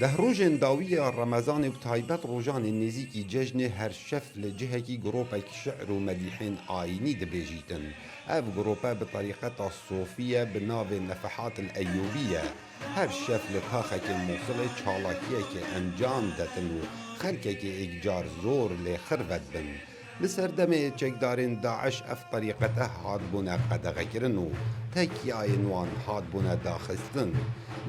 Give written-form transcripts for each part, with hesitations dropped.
ده روژên dawî ya Remezanê bi taybet rojanên nêzîkî cejnê her şef li cihekî giropek şe'r û medîhên ayînî dibêjîtin. Ev girope bi terîqeta Sofî ye bi navê Nefehatil Eyyûbî ye. Her şef li taxekê Mosilê çalakiyekê encam detin û xelkekê êkcar zor lê xirvet bin. Li ser demê çekdarên Daeş ev terîqete hatbûne qedeğekirin û tekiyayên wan hatbûne daxistin.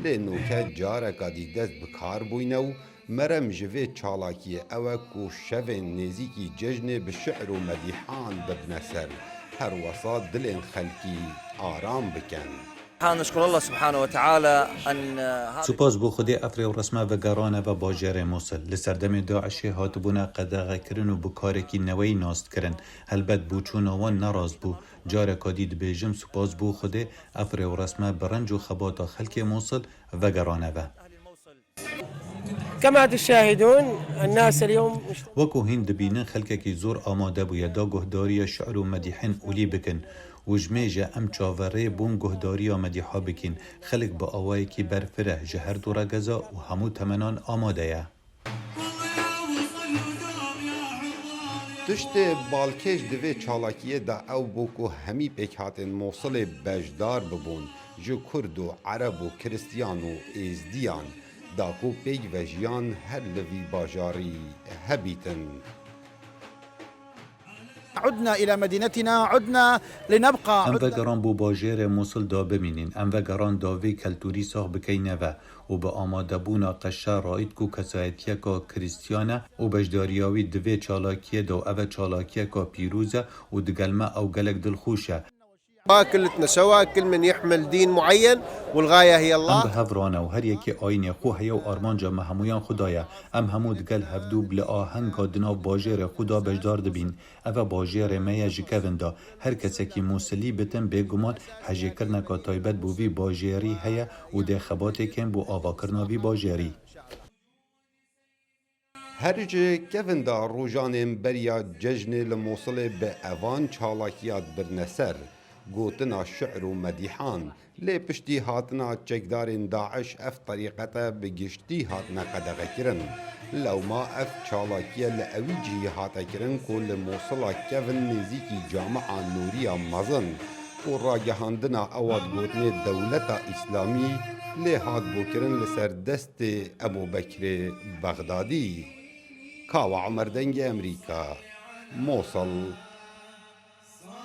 Lê nûke careka dî dest bi kar bûyne û merem ji vê çalakiyê ew e ku şevên nêzîkî cejnê bi şe'r û medîhan bibne ser. Her wesa dilên xelkî aram bikin. نشكر الله سبحانه وتعالى أن سپاس بو خودی افری و رسمه و گرانه و باجر موصل لسردم داعشی هاتبونه قدغه کرن و بکارکی نوی ناست کرن هلبت بو چون وان نراز بو جار کادید بیجم سپاس بو خودی افری و رسمه برنج و خبات خلک موصل و گرانه و كما تشاهدون الناس اليوم وكو هند بینن خلککی زور آماده بو یدا گهداری شعر و مدیحن اولی بکن و جمیجه ام چاوره بون گهداری مدیحا بکن خلق با آوائی که برفره جهر دورا گزا و همو تمنان آماده یه. Tiştê balkêş divê çalakiyê de ew bû ku hemî pêkhatên Mosilê bejdar bibûn ji Kurd û Ereb û Kiristiyan û Êzdiyan da ku pêk ve jiyan her li vî bajarî hebîtin. عدنا إلى مدينتنا عدنا لنبقى ام و گران بو باجر موصل دا بمینین ام و گران داوی کلتوری ساخ بکینه و به آماده بونا قشه رایت کو کسایتیه که کریستیانه و بجداریاوی دوی چالاکیه دا او چالاکیه که پیروزه و دگلمه او گلک دلخوشه كلتنا سوا كل من يحمل دين معين والغاية هي ام الله. به هفرانه و هر یکی آین خو هیا و آرمان جا همویان خدایه ام همو دگل هفدو بل آهنگا دنا باجر خدا بجدار دبین او باجر میا جکوندا هر کسی که موسلی بتن بگمان حجی کرنه که تایبت بوی باجری هیا و ده خباتی کن بو آوا کرناوی باجری Her ji kevin da rojanên beriya cejnê li Mosilê bi evan çalakiyat birne ser, gotina şe'r û medîhan, lê piştî hatina çekdarên Daeş ev terîqete bi giştî hatine qedeğekirin. Lewma ev çalakiye li ewî cihî hate kirin ku li Mosila kevin nêzîkî Camia Nûriya mezin û ragihandina ewa gotinê dewleta İslamî lê hat bûkirin li ser destê Ebûbekirê Bexdadî. Kawa Umar Dengê Amerîka, Mosul,